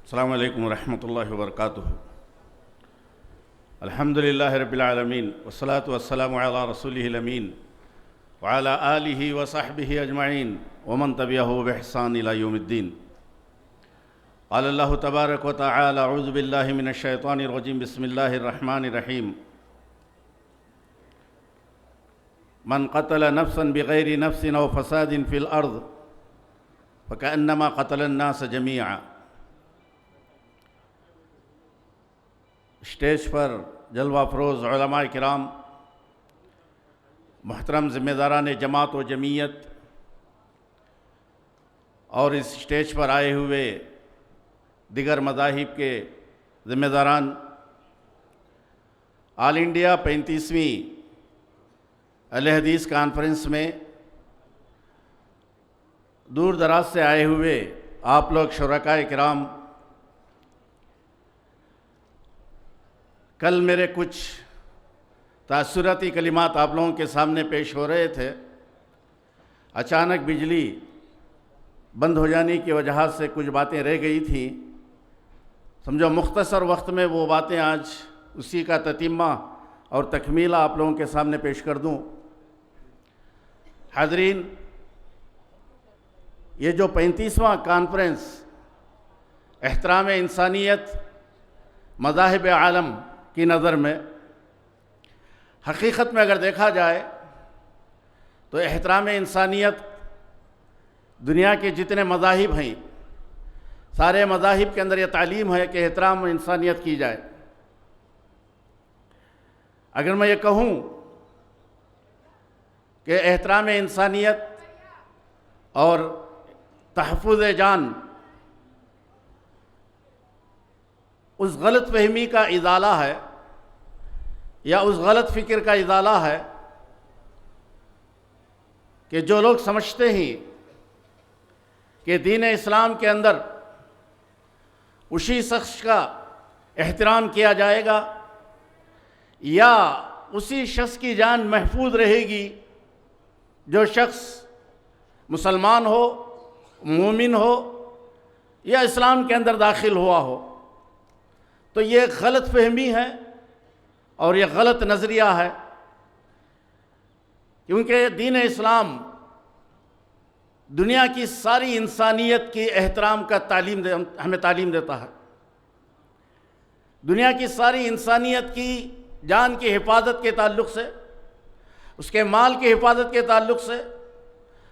السلام علیکم ورحمۃ اللہ وبرکاتہ۔ الحمد للہ رب العالمین والصلاة والسلام علی رسولہ الامین وعلی آلہ وصحبہ اجمعین ومن تبعہ بإحسان الی یوم الدین۔ قال اللہ تبارک و تعالی اعوذ باللہ من الشیطان الرجیم بسم اللہ الرحمن الرحیم۔ من قتل نفسا بغیر نفس او فساد فی الارض فکأنما قتل الناس جمیعا۔ اسٹیج پر جلوہ افروز علماء کرام، محترم ذمہ داران جماعت و جمعیت، اور اس اسٹیج پر آئے ہوئے دیگر مذاہب کے ذمہ داران، آل انڈیا 35ویں اہل حدیث کانفرنس میں دور دراز سے آئے ہوئے آپ لوگ شرکائے کرام، کل میرے کچھ تاثراتی کلمات آپ لوگوں کے سامنے پیش ہو رہے تھے۔ اچانک بجلی بند ہو جانے کی وجہ سے کچھ باتیں رہ گئی تھیں، سمجھو مختصر وقت میں وہ باتیں آج اسی کا تتمہ اور تکمیلہ آپ لوگوں کے سامنے پیش کر دوں۔ حاضرین، یہ جو 35واں کانفرنس احترام انسانیت مذاہب عالم کی نظر میں، حقیقت میں اگر دیکھا جائے تو احترام انسانیت دنیا کے جتنے مذاہب ہیں، سارے مذاہب کے اندر یہ تعلیم ہے کہ احترام انسانیت کی جائے۔ اگر میں یہ کہوں کہ احترام انسانیت اور تحفظ جان اس غلط فہمی کا ازالہ ہے یا اس غلط فکر کا ازالہ ہے کہ جو لوگ سمجھتے ہیں کہ دین اسلام کے اندر اسی شخص کا احترام کیا جائے گا یا اسی شخص کی جان محفوظ رہے گی جو شخص مسلمان ہو، مومن ہو یا اسلام کے اندر داخل ہوا ہو، تو یہ غلط فہمی ہے اور یہ غلط نظریہ ہے، کیونکہ دین اسلام دنیا کی ساری انسانیت کی احترام کا ہمیں تعلیم دیتا ہے۔ دنیا کی ساری انسانیت کی جان کی حفاظت کے تعلق سے، اس کے مال کی حفاظت کے تعلق سے،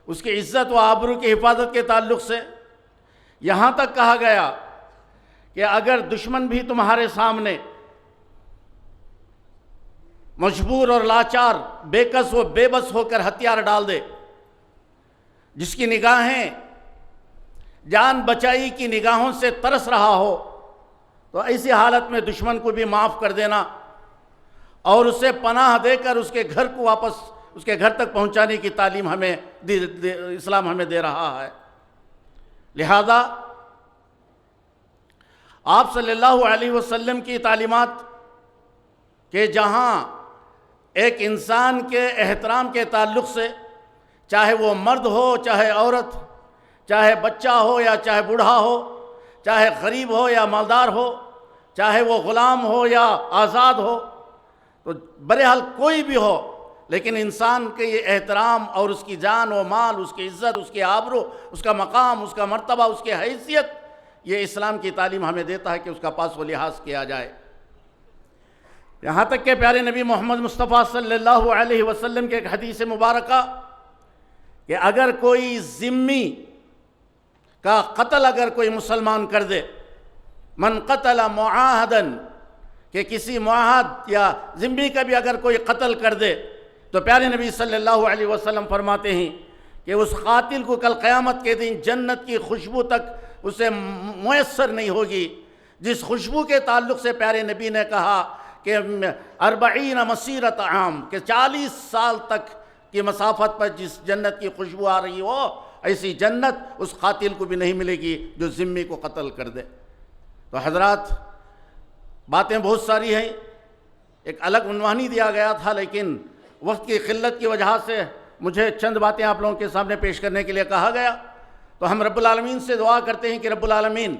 اس کی عزت و آبرو کی حفاظت کے تعلق سے، یہاں تک کہا گیا کہ اگر دشمن بھی تمہارے سامنے مجبور اور لاچار، بے کس و بے بس ہو کر ہتھیار ڈال دے، جس کی نگاہیں جان بچائی کی نگاہوں سے ترس رہا ہو، تو ایسی حالت میں دشمن کو بھی معاف کر دینا اور اسے پناہ دے کر اس کے گھر کو واپس اس کے گھر تک پہنچانے کی تعلیم اسلام ہمیں دے رہا ہے۔ لہذا آپ صلی اللہ علیہ وسلم کی تعلیمات کہ جہاں ایک انسان کے احترام کے تعلق سے، چاہے وہ مرد ہو، چاہے عورت، چاہے بچہ ہو یا چاہے بوڑھا ہو، چاہے غریب ہو یا مالدار ہو، چاہے وہ غلام ہو یا آزاد ہو، تو بہرحال کوئی بھی ہو، لیکن انسان کے یہ احترام اور اس کی جان و مال، اس کی عزت، اس کی آبرو، اس کا مقام، اس کا مرتبہ، اس کی حیثیت، یہ اسلام کی تعلیم ہمیں دیتا ہے کہ اس کا پاس و لحاظ کیا جائے۔ یہاں تک کہ پیارے نبی محمد مصطفیٰ صلی اللہ علیہ وسلم کے ایک حدیث مبارکہ کہ اگر کوئی ذمی کا قتل اگر کوئی مسلمان کر دے، من قتل معاہدن، کہ کسی معاہد یا ذمی کا بھی اگر کوئی قتل کر دے، تو پیارے نبی صلی اللہ علیہ وسلم فرماتے ہیں کہ اس قاتل کو کل قیامت کے دن جنت کی خوشبو تک اسے میسر نہیں ہوگی، جس خوشبو کے تعلق سے پیارے نبی نے کہا کہ 40 مسیرۃ عام، کہ 40 سال تک کی مسافت پر جس جنت کی خوشبو آ رہی ہو، ایسی جنت اس قاتل کو بھی نہیں ملے گی جو ذمی کو قتل کر دے۔ تو حضرات، باتیں بہت ساری ہیں، ایک الگ عنوان ہی دیا گیا تھا، لیکن وقت کی قلت کی وجہ سے مجھے چند باتیں آپ لوگوں کے سامنے پیش کرنے کے لیے کہا گیا۔ تو ہم رب العالمین سے دعا کرتے ہیں کہ رب العالمین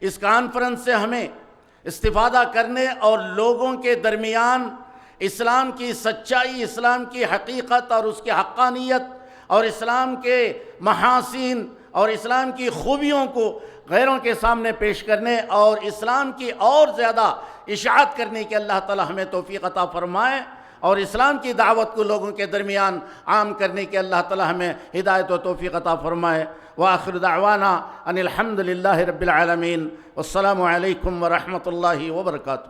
اس کانفرنس سے ہمیں استفادہ کرنے اور لوگوں کے درمیان اسلام کی سچائی، اسلام کی حقیقت اور اس کی حقانیت اور اسلام کے محاسن اور اسلام کی خوبیوں کو غیروں کے سامنے پیش کرنے اور اسلام کی اور زیادہ اشاعت کرنے کی اللہ تعالی ہمیں توفیق عطا فرمائے، اور اسلام کی دعوت کو لوگوں کے درمیان عام کرنے کی اللہ تعالی ہمیں ہدایت و توفیق عطا فرمائے۔ وآخر دعوانا ان الحمد للہ رب العالمین، والسلام علیکم ورحمۃ اللہ وبرکاتہ۔